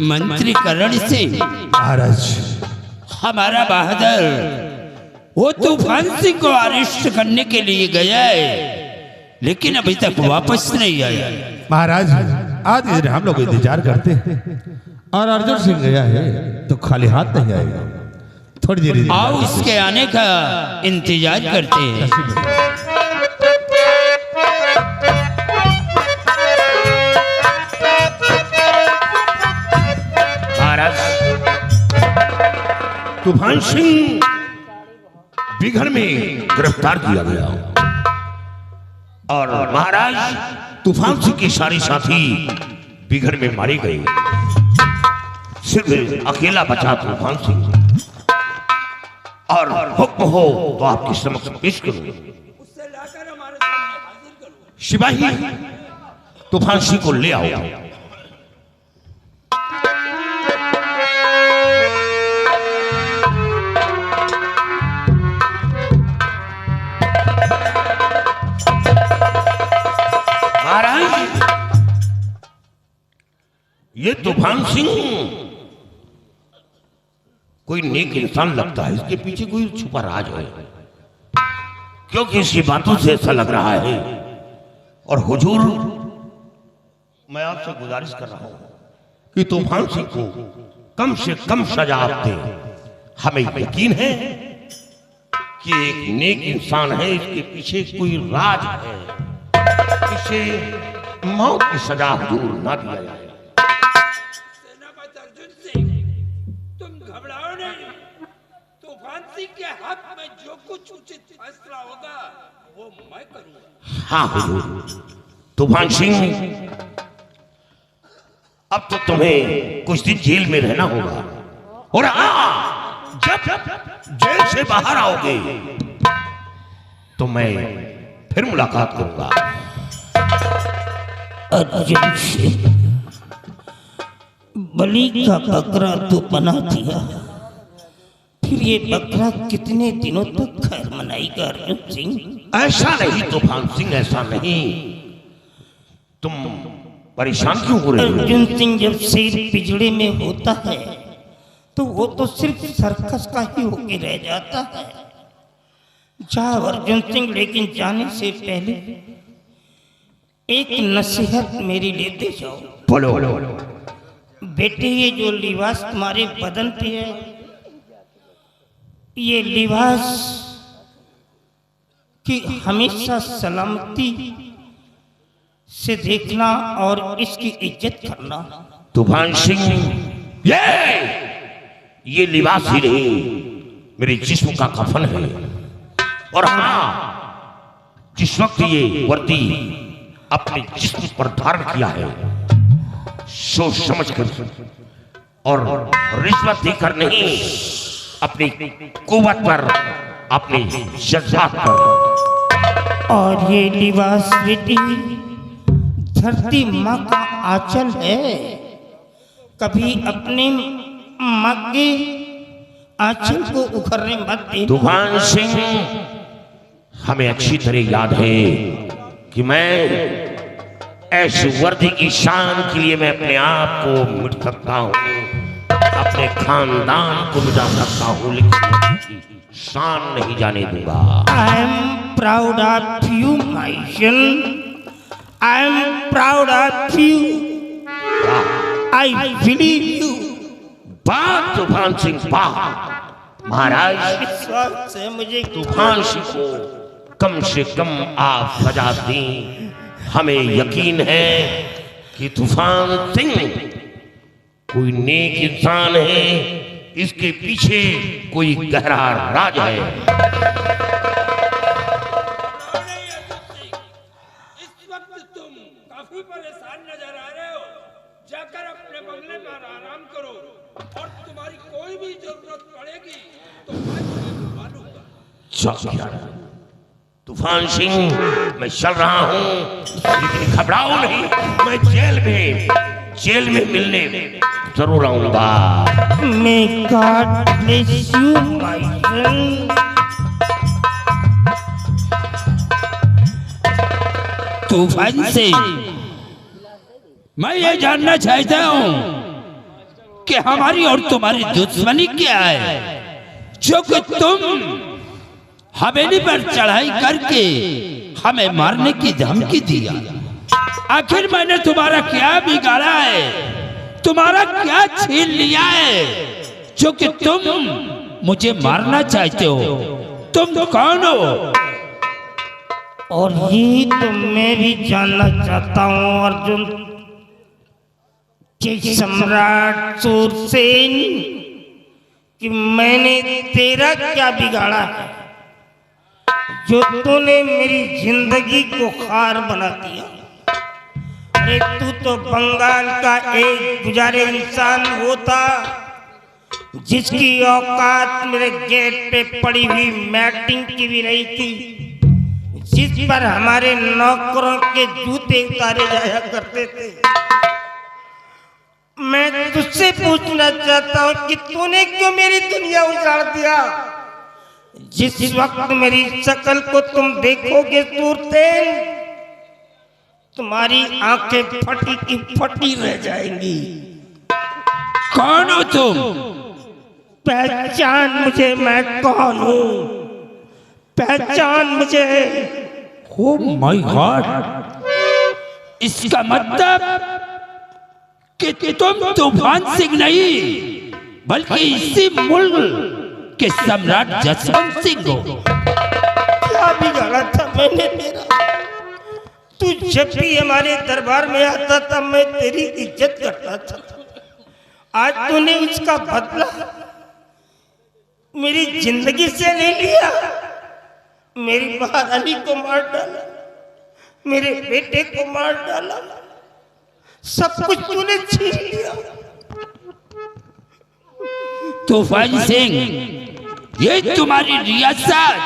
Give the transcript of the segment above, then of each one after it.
मंत्री करण सिंह महाराज, हमारा बहादुर वो तूफान सिंह को अरेस्ट करने के लिए गया है, लेकिन अभी तक वापस नहीं आया। महाराज आज दिन हम लोग इंतजार करते हैं और अर्जुन सिंह गया है तो खाली हाथ नहीं आएगा। थोड़ी देर आओ इसके आने का इंतजार करते हैं। महाराज, तूफान सिंह बिघड़ में गिरफ्तार किया गया और महाराज तूफान सिंह के सारे साथी बिघड़ में मारे गए। सिर्फ अकेला बचा तूफान सिंह और हुक्म हो तो आपके समक्ष पेश करूं। सिपाही तूफान सिंह को ले आओ। महाराज, ये तूफान सिंह कोई नेक इंसान लगता है, इसके पीछे कोई छुपा राज है, क्योंकि इसकी बातों से ऐसा लग रहा है। और हुजूर, मैं आपसे गुजारिश कर रहा हूं कि तूफान सिंह को कम से कम सजा आप दें। हमें यकीन है कि एक नेक इंसान है, इसके पीछे कोई राज है, इसे मौत की सजा हुजूर ना दिया जाए। सेनापति अर्जुन सिंह, तुम घबराओ नहीं। तूफान सिंह के हक में जो कुछ उचित फैसला होगा वो मैं करूंगा। हाँ हुजूर। तूफान सिंह, अब तो तुम्हें कुछ दिन जेल में रहना होगा और हाँ, जब जेल से बाहर आओगे तो मैं फिर मुलाकात करूंगा। अर्जुन सिंह, बलि का बकरा तो बना दिया, फिर ये बकरा कितने दिनों तक खैर मनाएगा अर्जुन सिंह? ऐसा नहीं तूफान सिंह, ऐसा नहीं। तुम परेशान क्यों हो रहे हो? अर्जुन सिंह, जब शेर पिजड़े में होता है तो वो तो सिर्फ सर्कस का ही होके रह जाता है। जाओ अर्जुन सिंह, लेकिन जाने से पहले एक नसीहत मेरी लेते जाओ। बोलो। बेटे, ये जो लिबास तुम्हारे बदन पे है, ये लिबास की हमेशा सलामती से देखना और इसकी इज्जत करना। तूफान सिंह, ये लिबास ही नहीं, मेरे जिस्म का कफन है। और हाँ, जिस वक्त ये वर्दी अपने जिस्म पर धारण किया है, सोच समझ कर और रिश्वत देकर नहीं, अपनी कुव्वत पर, अपने जज्बात पर। और ये लिबास बेटी धरती माँ का आंचल है, कभी अपने माँ के आंचल को उखड़ने मत दे। तूफान सिंह, हमें अच्छी तरह याद है कि मैं ऐसी वर्दी की शान के लिए मैं अपने आप को मिट सकता हूँ, अपने खानदान को मिटा सकता हूँ, लेकिन शान नहीं जाने दूंगा। I am proud of you, my son. I am proud of you. I believe you. बात तूफान सिंह, बात। महाराज, विश्वास से मुझे तूफान सिंह को कम से कम आप सजा दें। हमें यकीन है कि तूफान सिंह कोई नेक इंसान है, इसके पीछे कोई गहरा राज है। इस वक्त तुम काफी परेशान नजर आ रहे हो, जाकर अपने बंगले पर आराम करो और तुम्हारी कोई भी जरूरत पड़ेगी तो मैं तुम्हें बुला लूंगा। तूफान सिंह, मैं चल रहा हूँ, लेकिन घबराओ नहीं, मैं जेल में मिलने जरूर आऊंगा। May God bless you, my friend. तूफान से मैं ये जानना चाहता हूँ कि हमारी और तुम्हारी दुश्मनी क्या है जो कि तुम हवेली पर चढ़ाई करके हमें मारने की धमकी दिया। आखिर मैंने तुम्हारा क्या बिगाड़ा है, तुम्हारा क्या छीन लिया है जो कि तुम मुझे मारना चाहते हो? तुम कौन हो? और ये तो मैं भी जानना चाहता हूँ अर्जुन कि सम्राट सूरसेन कि मैंने तेरा क्या बिगाड़ा है जो तूने मेरी जिंदगी को खार बना दिया। अरे तू तो बंगाल का एक गुजारे इंसान होता जिसकी औकात मेरे गेट पे पड़ी हुई मैटिंग की भी नहीं थी, जिस पर हमारे नौकरों के जूते उतारे जाया करते थे। मैं तुझसे पूछना चाहता हूँ कि तूने क्यों मेरी दुनिया उजाड़ दिया? जिस वक्त मेरी शक्ल को तुम देखोगे सूरसेन, तुम्हारी आंखें फटी की फटी रह जाएंगी। कौन हो तुम? पहचान मुझे, मैं कौन हूँ, पहचान मुझे। ओह माय गॉड, इसका मतलब कि तुम तूफान सिंह नहीं बल्कि इसी मुल्क के सम्राट जसवंत सिंह हो। क्या बिगाड़ा था मैंने तेरा? तू जब भी हमारे दरबार में आता था मैं तेरी इज्जत करता था। आज तूने उसका बदला मेरी जिंदगी से ले लिया। मेरी महारानी को मार डाला, मेरे बेटे को मार डाला, सब कुछ तूने छीन लिया। तूफान सिंह, ये तुम्हारी रियासत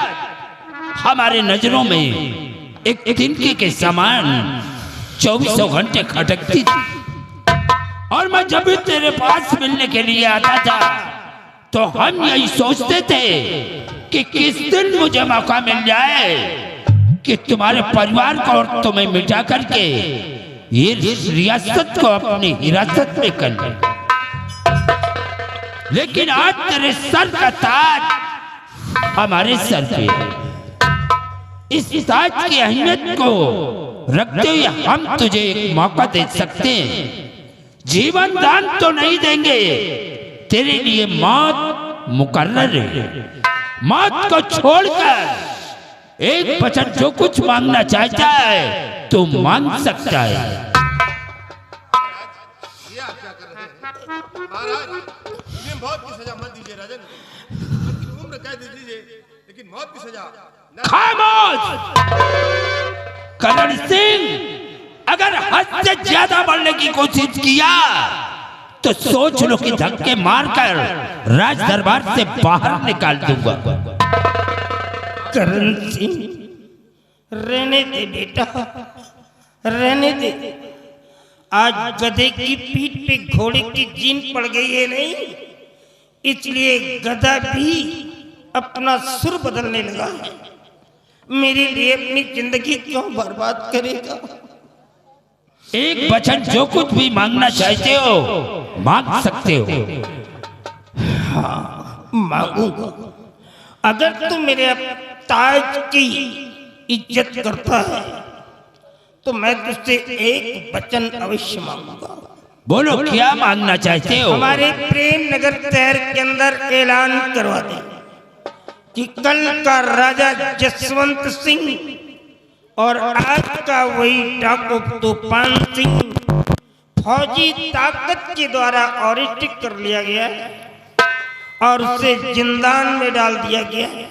हमारे नजरों में एक तिनके के समान 24 घंटे खटकती थी, और मैं जब भी तेरे पास मिलने के लिए आता था तो हम यही सोचते थे कि किस दिन मुझे मौका मिल जाए कि तुम्हारे परिवार को और तुम्हें मिटा करके ये रियासत को अपनी हिरासत में कर ले। लेकिन आज तेरे सर का ताज हमारे सर पे है। इस ताज की अहमियत को रखते हुए हम तुझे एक मौका दे सकते हैं। जीवन दान तो नहीं देंगे, तेरे लिए मौत मुकर्रर है। मौत को छोड़कर एक वचन जो कुछ मांगना चाहता है तो मांग सकता है। ये आप क्या कर रहे हैं महाराज? इन्हें मौत की सजा मत दीजिए राजन, उनकी उम्र कैद दे दीजिए, लेकिन मौत की सजा खामोश! करण सिंह, अगर हद से ज्यादा बढ़ने की कोशिश किया तो सोच लो कि धक्के मारकर राज दरबार से बाहर निकाल दूंगा। करण सिंह, रहने दे बेटा, रहने दे। आज गधे की पीठ पे घोड़े की जीन पड़ गई है नहीं, इसलिए गधा भी अपना सुर बदलने लगा है। मेरे लिए अपनी जिंदगी क्यों बर्बाद करेगा? एक वचन जो कुछ भी मांगना चाहते हो मांग सकते हो। हाँ, मांगूंगा। अगर तू मेरे ताज की इज्जत करता है तो मैं तुझसे एक वचन अवश्य मांगूंगा। बोलो, क्या मांगना चाहते हो? हमारे प्रेम नगर शहर के अंदर ऐलान करवा दे कि कल का राजा जसवंत सिंह और आज का वही डाकू तूफान सिंह फौजी ताकत के द्वारा अरेस्ट कर लिया गया है और उसे जिंदान में डाल दिया गया है।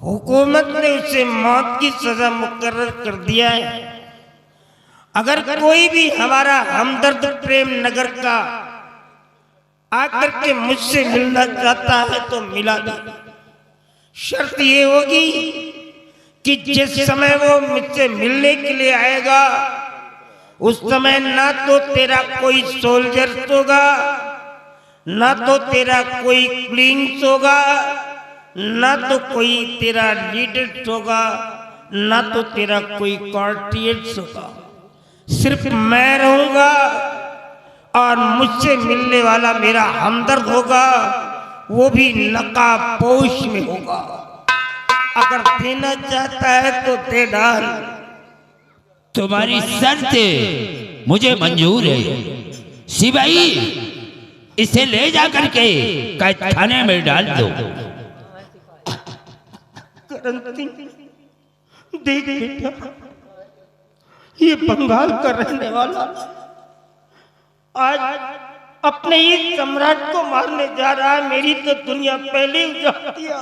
हुकूमत ने उसे मौत की सजा मुकर्रर कर दिया है। अगर कोई भी हमारा हमदर्द प्रेम नगर का आकर के मुझसे मिलना चाहता है तो मिला दे। शर्त ये होगी कि जिस समय वो मुझसे मिलने के लिए आएगा उस समय ना तो तेरा कोई सोल्जर होगा, ना तो तेरा कोई क्लींग्स होगा, ना तो कोई तेरा लीडर होगा, ना तो तेरा कोई कॉर्टियर्स होगा। सिर्फ मैं रहूंगा और मुझसे मिलने वाला मेरा हमदर्द होगा, वो भी नकाबपोश में होगा। अगर देना चाहता है तो दे डाल। तुम्हारी शर्त मुझे मंजूर है। सिपाही, इसे ले जा करके कैद खाने में डाल दो। करण सिंह, देख बेटा, ये बंगाल का रहने वाला आज अपने ही सम्राट को मारने जा रहा है। मेरी तो दुनिया पहले उजाड़ दिया,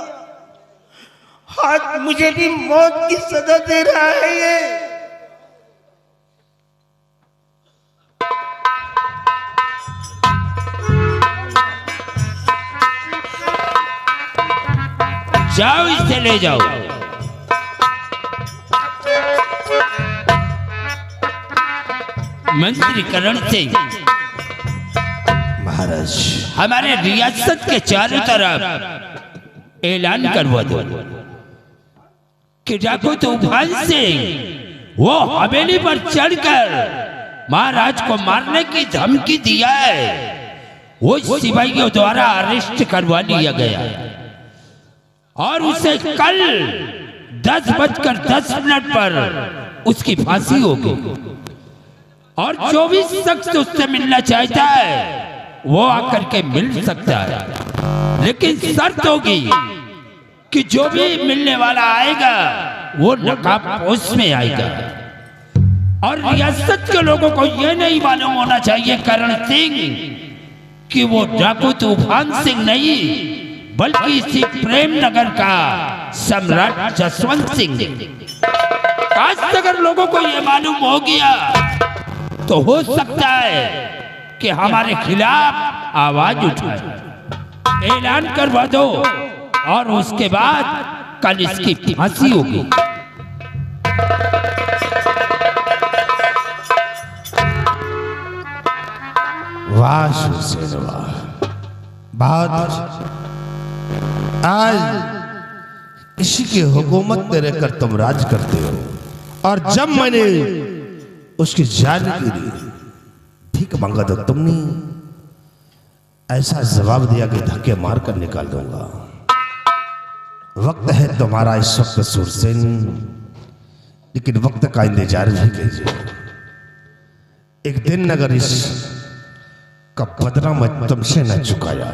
आज मुझे भी मौत की सजा दे रहा है ये। जाओ, इसे ले जाओ। मंत्री करण सिंह, महाराज, हमारे रियासत के चारों तरफ ऐलान करवा दो कि डाकू तूफान सिंह वो हवेली पर चढ़कर महाराज को मारने की धमकी दिया है। वो सिपाहियों द्वारा अरेस्ट करवा लिया गया और उसे कल 10:10 पर उसकी फांसी होगी। और जो भी शख्स उससे मिलना चाहता है वो आकर के मिल सकता है, लेकिन शर्त होगी कि जो भी मिलने वाला आएगा वो नकाबपोश में आएगा। और रियासत के लोगों को यह नहीं मालूम होना चाहिए करण सिंह कि वो डाकू तूफान सिंह नहीं, बल्कि इसी प्रेम नगर का सम्राट जसवंत सिंह। आज अगर लोगों को यह मालूम हो गया तो हो सकता है कि हमारे खिलाफ आवाज उठाए। ऐलान करवा दो और उसके बाद कल इसकी फांसी होगी। वाह शूरसेन वाह, बहुत आज इसी की हुकूमत में रहकर तुम राज करते हो। और जब मैंने उसकी जान के लिए भीख मांगा तो तुमने ऐसा जवाब दिया कि धक्के मार कर निकाल दूंगा। वक्त है तुम्हारा इस वक्त शूरसेन, लेकिन वक्त का इंतजार भी कीजिए। एक दिन अगर इस का बदला मैं तुमसे न चुकाया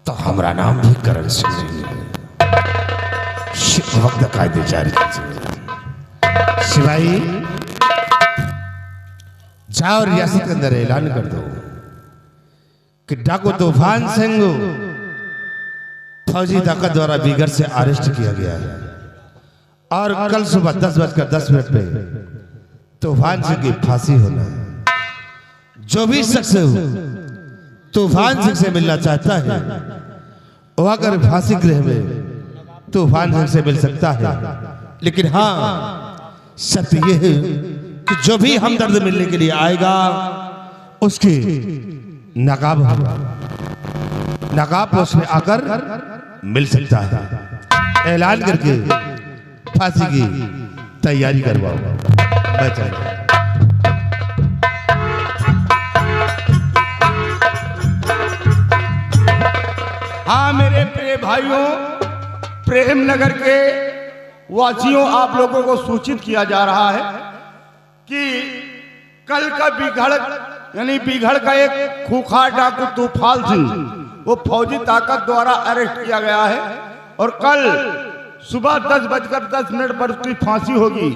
तो हमारा नाम भी करण सिंह नहीं है। वक्त का इंतजार कीजिए। सिपाही, जाओ रियासत के अंदर ऐलान कर दो कि डाकू तूफान सिंह फौजी ताकत द्वारा बीगर से अरेस्ट किया गया है और कल सुबह 10:10 पे तूफान सिंह की फांसी होना है। जो भी शख्स तूफान सिंह से मिलना चाहता है वो अगर फांसी गृह में तूफान सिंह से मिल सकता है, लेकिन हाँ शर्त यह है कि जो भी हमदर्द मिलने के लिए आएगा उसकी नकाब उसमें आकर मिल सकता है। ऐलान करके फांसी की तैयारी करवाओ। बचाइए। हाँ मेरे प्रिय भाइयों, प्रेम नगर के वासियों, आप लोगों को सूचित किया जा रहा है कि कल का बिघड़ यानी बिघड़ का एक खूंखार डाकू तूफान सिंह वो फौजी ताकत द्वारा अरेस्ट किया गया है और कल सुबह 10:10 पर उसकी फांसी होगी।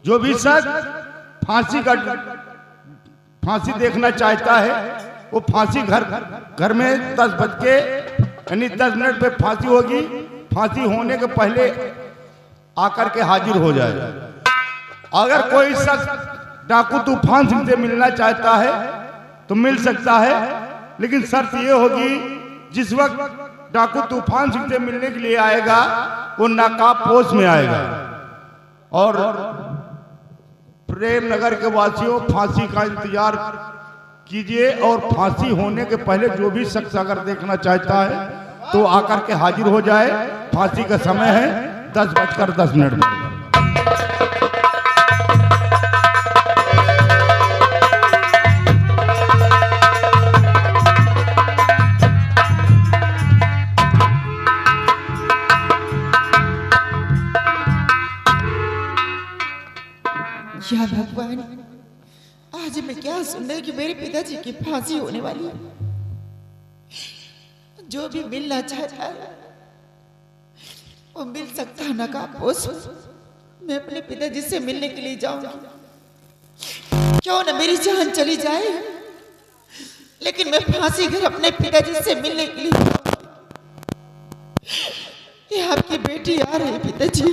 जो भी शख्स फांसी देखना चाहता है वो फांसी घर में 10:10 पे फांसी होगी। फांसी होने के पहले आकर के हाजिर हो जाए। अगर कोई शख्स डाकू तूफान सिंह से मिलना चाहता है तो मिल सकता है, लेकिन शर्त ये होगी जिस वक्त डाकू तूफान सिंह से मिलने के लिए आएगा वो नकाबपोश में आएगा। और प्रेम नगर के वासियों, फांसी का इंतजार कीजिए और फांसी होने के पहले जो भी शख्स अगर देखना चाहता है तो आकर के हाजिर हो जाए। फांसी का समय है 10:10 पर। आज मैं क्या सुन रही कि मेरे पिताजी की फांसी होने वाली है। जो भी मिलना चाहता है वो मिल सकता है ना का बोस। मैं अपने पिताजी से मिलने के लिए जाऊंगी, क्यों ना मेरी जान चली जाए, लेकिन मैं फांसी घर अपने पिताजी से मिलने के लिए। ये आपकी बेटी आ रही है पिताजी,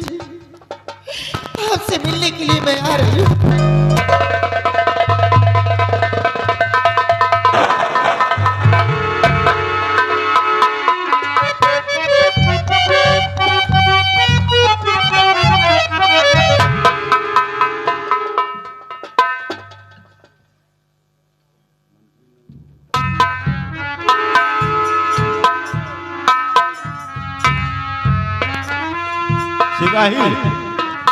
आपसे मिलने के लिए मैं आ रही हूँ।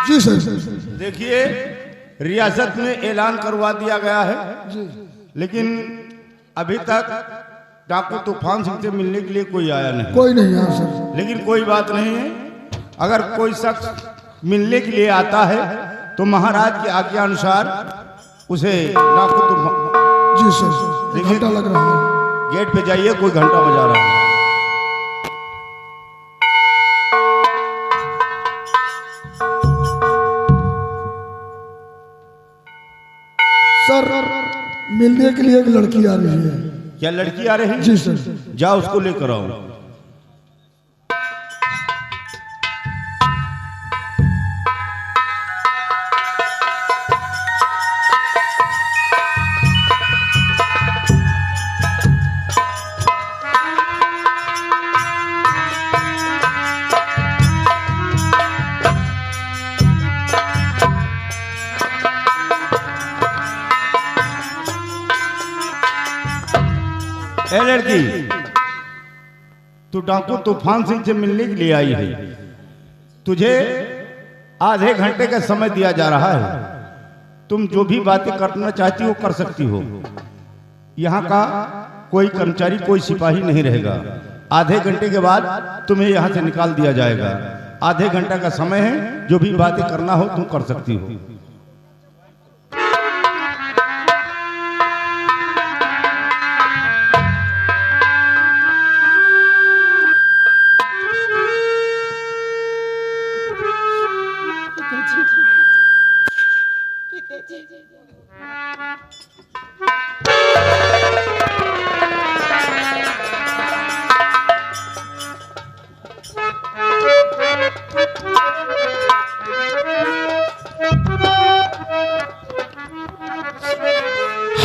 जी सर। देखिए, रियासत में ऐलान करवा दिया गया है, लेकिन अभी तक डाकू तूफान सिंह से मिलने के लिए कोई आया नहीं। कोई नहीं आया सर। लेकिन कोई बात नहीं है, अगर कोई शख्स मिलने के लिए आता है तो महाराज की आज्ञा अनुसार उसे डाकू तूफान। जी सर, घंटा लग रहा है। गेट पे जाइए, कोई घंटा बजा रहा है। सर, मिलने के लिए एक लड़की आ रही है। क्या लड़की आ रही है? जी सर। जाओ उसको लेकर आओ। ए लड़की, तू डाकू तूफान सिंह से मिलने के लिए आई है। तुझे आधे घंटे का समय दिया जा रहा है। तुम जो भी बातें करना चाहती हो कर सकती हो। यहाँ का कोई कर्मचारी, कोई सिपाही नहीं रहेगा। आधे घंटे के बाद तुम्हें यहाँ से निकाल दिया जाएगा। आधे घंटा का समय है, जो भी बातें करना हो तुम कर सकती हो।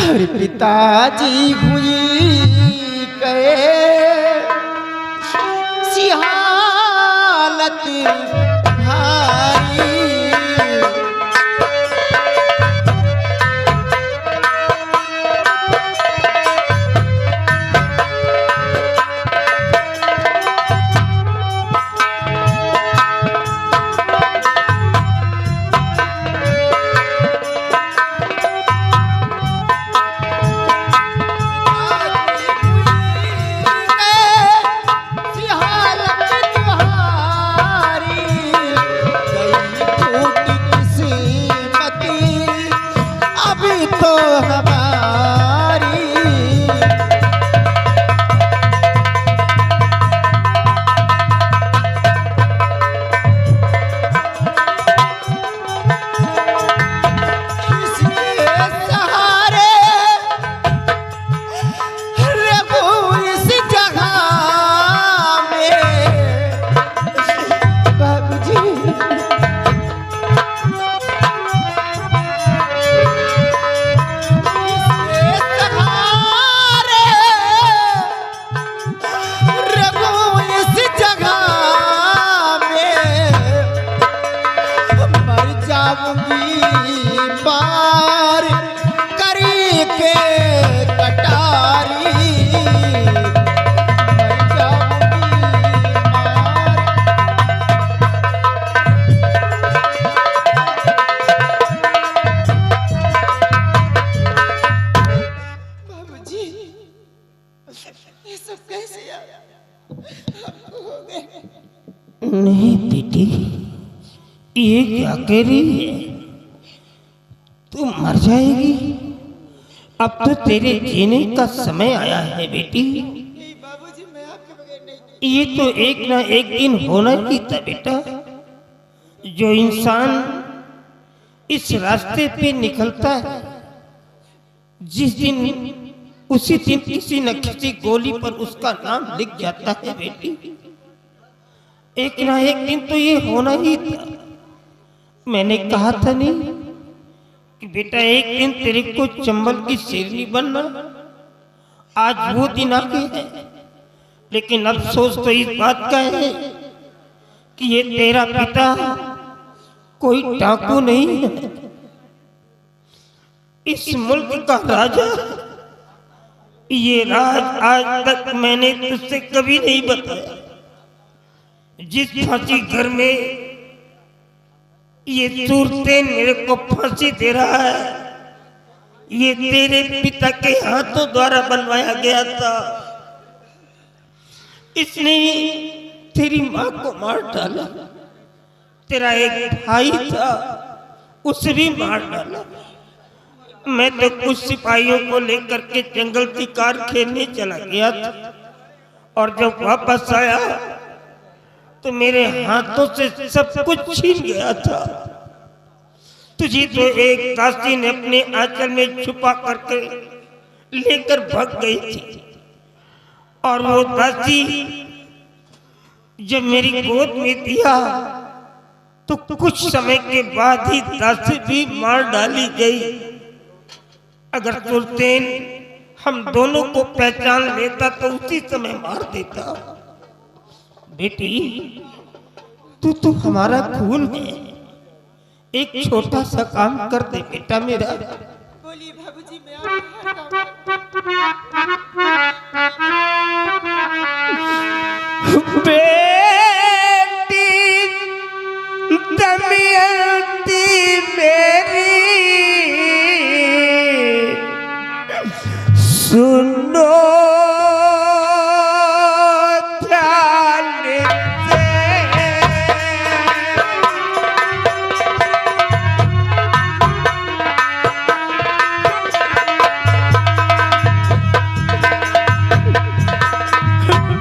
अरे पिताजी हुई गए सी हालत भारी। नहीं बेटी, ये क्या कह रही है? तू मर जाएगी अब तो तेरे जीने का समय आया है बेटी। नहीं बाबूजी, मैं आपके बगैर नहीं। ये तो एक ना एक दिन होना ही था बेटा। जो इंसान इस रास्ते पे निकलता है, जिस दिन उसी दिन किसी न किसी गोली पर उसका नाम लिख जाता है बेटी। एक ना एक दिन तो ये होना ही था। मैंने कहा था नहीं कि बेटा एक दिन तेरे को चंबल की शेरनी बनना। आज वो दिन आ गया है, लेकिन अफसोस तो इस बात का है कि ये तेरा पिता कोई डाकू नहीं है, इस मुल्क का राजा। ये राज आज तक मैंने तुझसे कभी नहीं बताया। जिस फांसी घर में ये सूरतेन मेरे को फांसी दे रहा है, ये तेरे पिता के हाथों द्वारा बनवाया गया था। इसने तेरी माँ को मार डाला। तेरा एक भाई था, उसे भी मार डाला। मैं तो कुछ सिपाहियों को लेकर के जंगल शिकार खेलने चला गया था, और जब वापस आया तो मेरे हाथों से सब कुछ छीन गया था। तुझे तो एक दासी ने अपने आंचल में छुपा करके लेकर भाग गई थी, और वो दासी जब मेरी गोद में दिया तो कुछ समय के बाद ही दासी भी मार डाली गई। अगर सुल्तान हम दोनों को पहचान लेता तो उसी समय मार देता। बेटी, तू तो हमारा खून है, एक छोटा सा काम कर दे बेटा मेरा। बोलिए बाबूजी, मैं आपका बेटी दमयंती मेरी सुनो ध्यान से।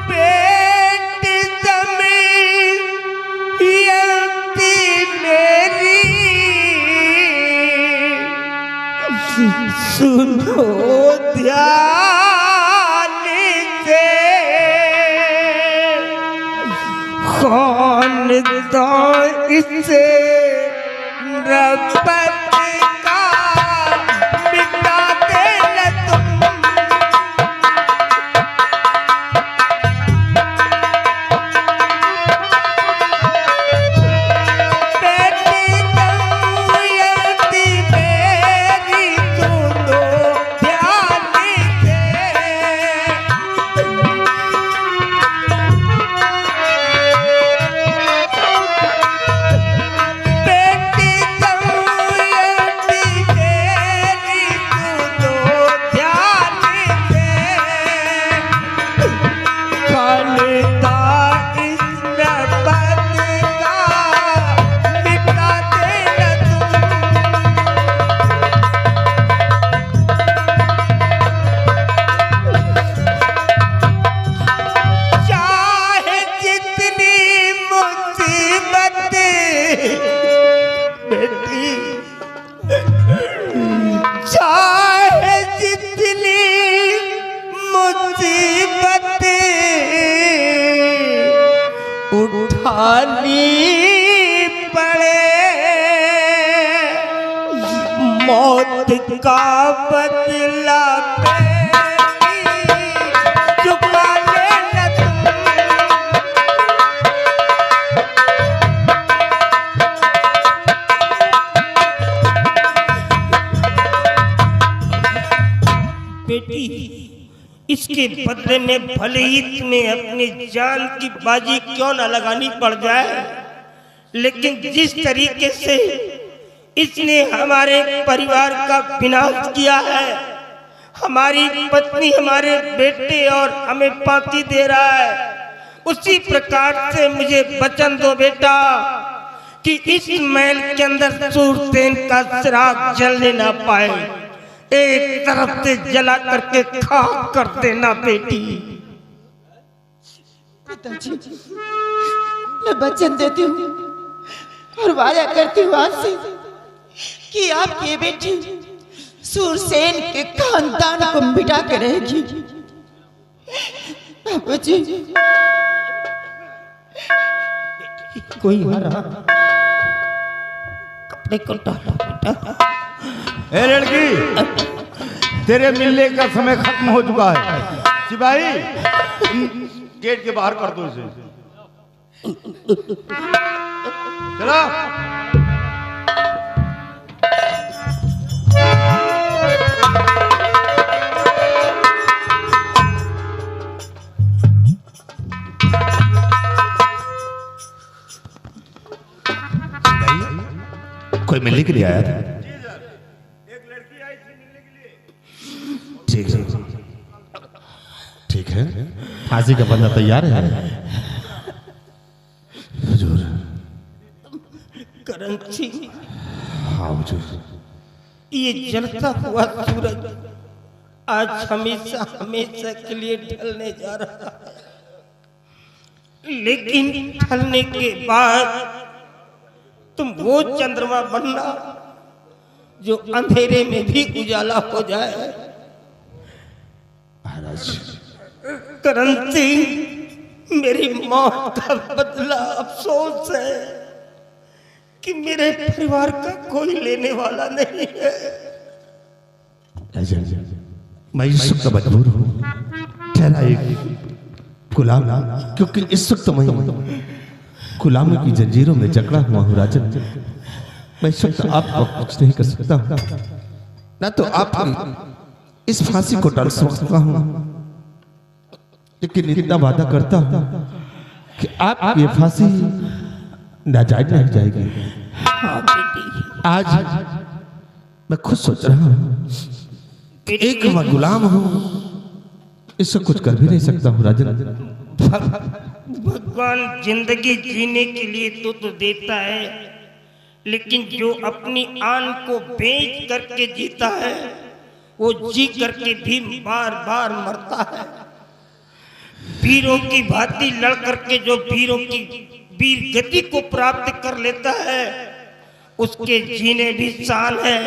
बेटी दमयंती मेरी सुनो ध्यान से। कौन दो इसे रब्बत का मिटा देना तुम। बेटी दमयंती मेरी सुनो ध्यान से। बेटी दमयंती मेरी सुनो ध्यान से। कालिदा इस रब्बत का मिटा देना तुम। चाहे जितनी मुसीबत बेटी, चाहे जितनी मुसीबत उठानी पड़े, मौत का बदला बेटी चुका लेना तुम। बेटी, इसके बदले में भले ही तुम्हें अपनी जान की बाजी क्यों न लगानी पड़ जाए, लेकिन जिस तरीके से इसने हमारे परिवार का विनाश किया है, हमारी पत्नी, हमारे बेटे और हमें फांसी दे रहा है, उसी प्रकार से मुझे वचन दो बेटा कि इस महल के अंदर सूरतेन का चिराग जलने ना पाए। एक तरफ से जला करके खाक कर देना बेटी। पिताजी, मैं वचन देती हूँ और वादा करती हूँ आज से कि आपकी ये बेटी सूरसेन के खानदान को मिटा के रहेगी। बाबूजी, कोई आ रहा, कपड़े को डाला बेटा। ए लड़की, तेरे मिलने का समय खत्म हो चुका है। सिपाही, गेट के बाहर कर दो इसे। चलो। कोई मिलने के लिए आया था? एक लड़की आई थी मिलने के लिए। ठीक है, ठीक है। फांसी का बंदा तैयार है हुजूर? करण सिंह, हाँ हुजूर। ये जलता हुआ सूरज आज हमेशा हमेशा के लिए ढलने जा रहा है, लेकिन ढलने के बाद तुम वो चंद्रमा बनना जो अंधेरे में भी उजाला हो जाए। महाराज, करण सिंह, मेरी मौत का बदला अफसोस है कि मेरे परिवार का कोई लेने वाला नहीं है। मैं इस वक्त मजबूर हूँ ठहरा एक गुलाम, क्योंकि इस वक्त मैं गुलामी की जंजीरों में जकड़ा हुआ हूँ राजन। मैं इस वक्त आपको कुछ नहीं कर सकता हूँ, ना तो आप इस फांसी को टाल सकता हूँ, लेकिन इतना वादा करता हूँ कि आप ये फांसी नाजायज नहीं जाएगी। आज मैं खुद सोच रहा हूँ कि एक मैं गुलाम हूँ, इससे कुछ कर भी नहीं सकता हूँ राजन। भगवान जिंदगी जीने के लिए तो देता है, लेकिन जो अपनी आन को बेच करके जीता है वो जी करके भी बार बार मरता है। वीरों की भांति लड़ करके जो वीरों की वीर गति को प्राप्त कर लेता है उसके जीने भी शान है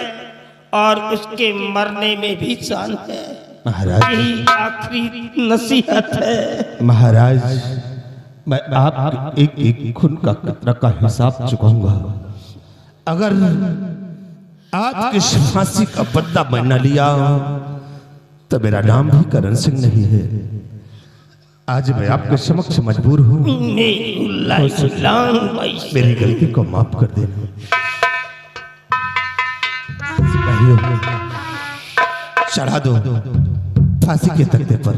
और उसके मरने में भी शान है। महाराज, यही आखिरी नसीहत है। महाराज, मैं आप एक एक खून का कतरा का हिसाब चुकाऊंगा। अगर आज की फांसी का बदला मैं न लिया तो मेरा नाम भी करण सिंह नहीं है। आज मैं आपके समक्ष मजबूर हूँ, मेरी गलती को माफ कर देना। चढ़ा दो फांसी के तख्ते पर।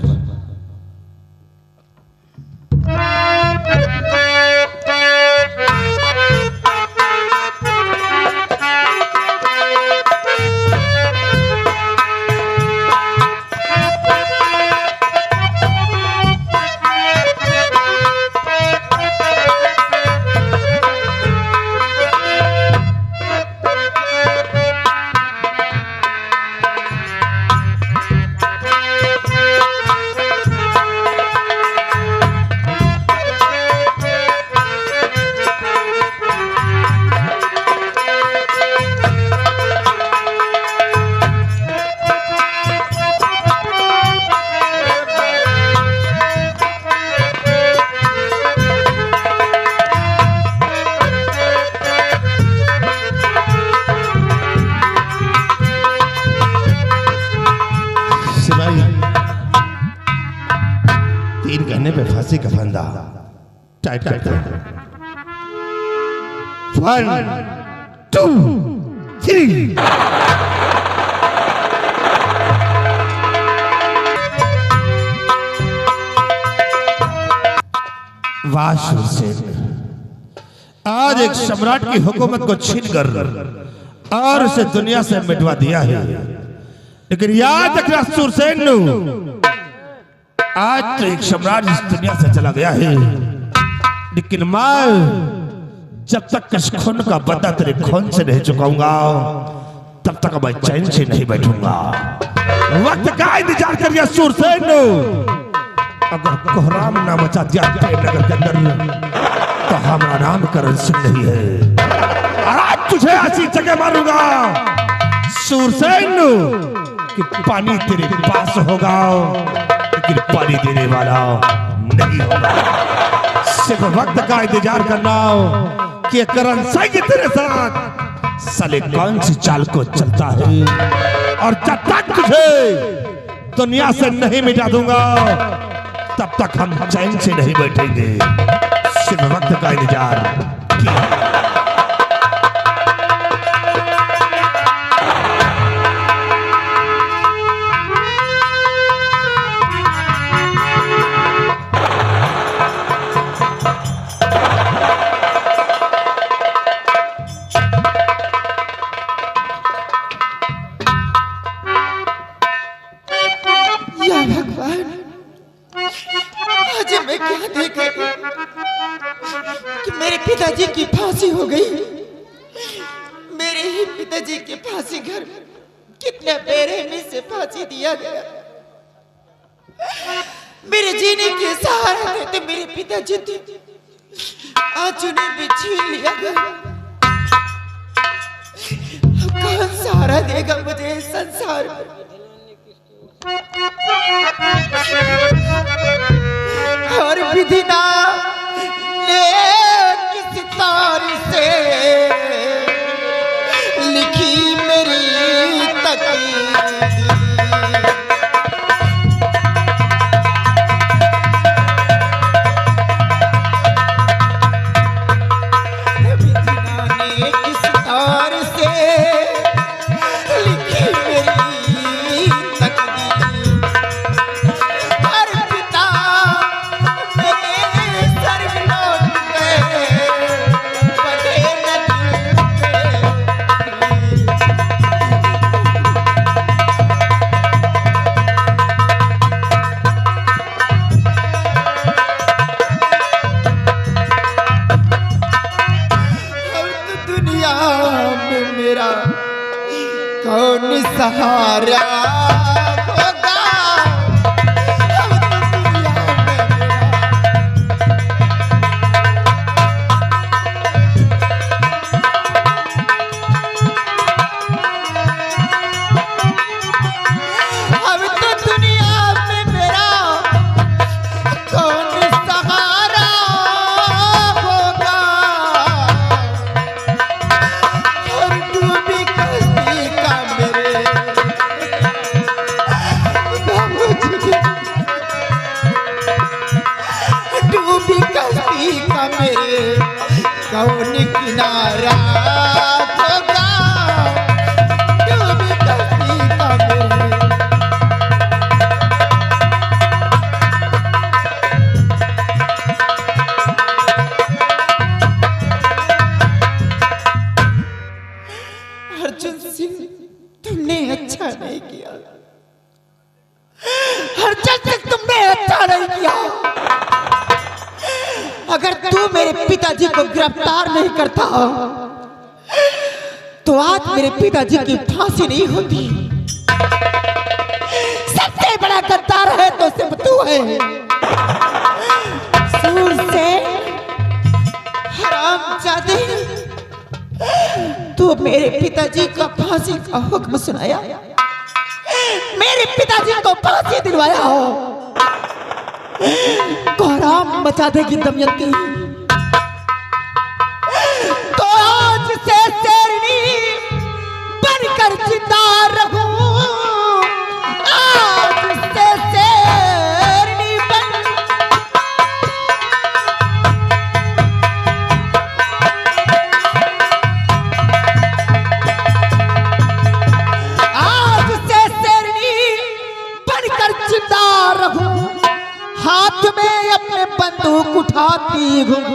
फांसी का फंदा टाइट करते हैं। 1 2 3। वाह शूरसेन, आज एक सम्राट की हुकूमत को छीनकर और उसे दुनिया से मिटवा दिया है, लेकिन याद रखना शूरसेन, आज तो एक सम्राट इस दुनिया से चला गया है, लेकिन मैं जब तक इस खून का बदला तेरे खून से नहीं चुकाऊंगा तब तक मैं चैन से नहीं बैठूंगा। वक्त का इंतजार करिए सूरसेन। अगर कोहराम ना मचा दिया नगर के अंदर तो हमारा नाम करण सिंह नहीं है। और आज तुझे ऐसी जगह मारूंगा सूरसेन कि पानी तेरे पास होगा लेकिन पानी देने वाला नहीं होगा। सिर्फ वक्त का इंतजार करना कि करण सिंह तेरे साथ साले कौन सी चाल को चलता है। और जब तक तुझे दुनिया से नहीं मिटा दूंगा तब तक हम चैन से नहीं बैठेंगे। सिर्फ वक्त का इंतजार किया। पिताजी की फांसी हो गई। मेरे ही पिताजी के फांसी घर कितने बेरहमी से फांसी दिया गया। मेरे जीने के सहारा थे मेरे पिताजी थे, आज उन्हें भी छीन लिया गया। कौन सहारा देगा मुझे इस संसार में? और विधि ना ने किसी तार से लिखी मेरी तकदीर। विधि ने किसी तार से लिखी मेरी तकदीर। हर पिता मेरे सर लौट गए, बड़े दुनिया में मेरा कौन सहारा होगा? अब तो दुनिया में मेरा कौन सहारा होगा? और डूबी कश्ती का मेरे बाबूजी, डूबी कश्ती का मेरे कौन किनारा होगा? डूबी कश्ती का मेरे अर्जुन सिंह, तुमने अच्छा नहीं किया। अर्जुन सिंह, तुमने अच्छा नहीं किया। अगर तू मेरे पिताजी को गिरफ्तार नहीं करता तो आज मेरे पिताजी की फांसी नहीं होती। सबसे बड़ा गद्दार है तो सिर्फ तू है। सूरसेन, हरामजादे, तू मेरे पिताजी का फांसी का हुक्म सुनाया, मेरे पिताजी को फांसी दिलवाया हो। कोहराम मचा देगी दमयंती तो आज से शेरनी बनकर जिंदा रहूं। आज से शेरनी बन आज से शेरनी बनकर जिंदा रहूं। हाथ में अपने बंदूक उठाती हूँ,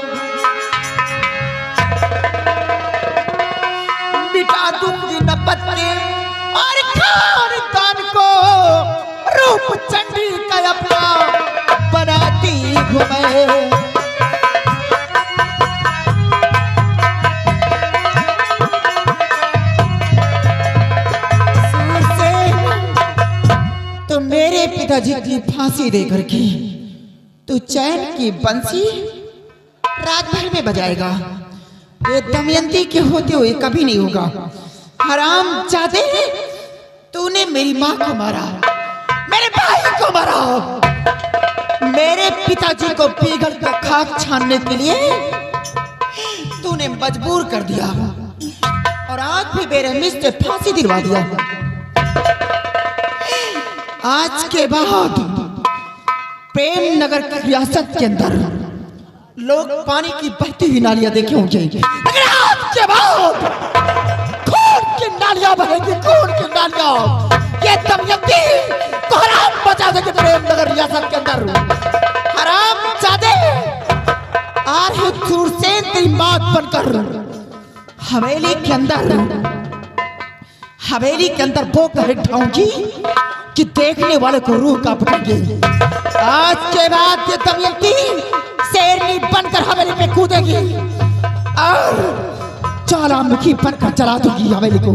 मिटा दूंगी नपत्ते और खानदान को रूप चंडी का अपना बनाती हूँ मैं। तो मेरे पिताजी की फांसी देकर के तू चैन की बंसी राजमहल में बजाएगा। ये दमयंती के होते हुए कभी नहीं होगा। हराम जादे, तूने मेरी माँ को मारा, मेरे भाई को मारा, मेरे पिताजी को पिघल कर खाक छानने के लिए तूने मजबूर कर दिया और आज भी बेरहमी से फांसी दिलवा दिया। आज के बाद प्रेम नगर की रियासत के अंदर लोग पानी की बहती हुई नालियां देखे होंगे, लेकिन आज के बाद खून की नालियां बहेगी, खून की नालियां। ये दमयंती को हराम बचा देगी प्रेम नगर रियासत के अंदर। हराम जादे, आज सूरसेन तेरी बात बनकर हवेली के अंदर वो कहे ढाऊंगी कि देखने वाले को रूह का पटेंगे। आज के बाद ये दमयंती शेरनी बनकर हवेली पे कूदेगी और ज्वालामुखी बनकर चला दूंगी हवेली को।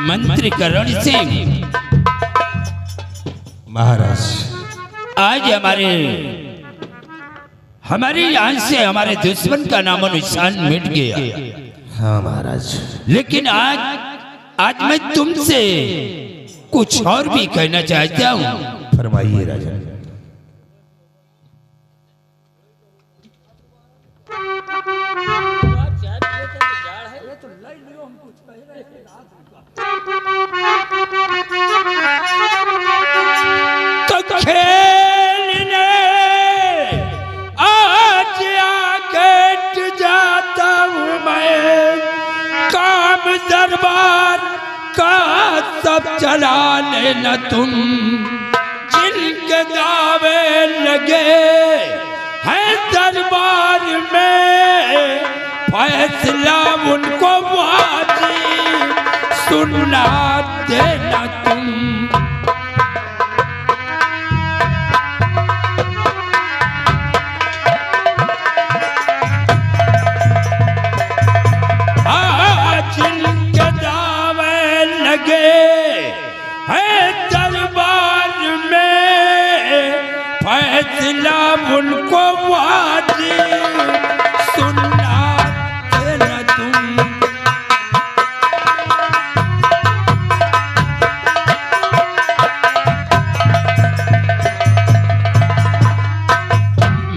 मंत्री करण सिंह महाराज, आज हमारे यहाँ से हमारे दुश्मन का नामो निशान मिट गया। हाँ महाराज, लेकिन आज मैं तुमसे कुछ और भी कहना चाहता हूँ। फरमाइए राजा। तो खेलने आज आके जाता हूँ मैं, काम दरबार का सब चला लेना तुम। जिनके दावे लगे हैं दरबार में, फैसला उनको वाजी सुनना देना तुम। जिनके दावे लगे हैं दरबार में, फैसला उनको वाजी सुनना देना तुम।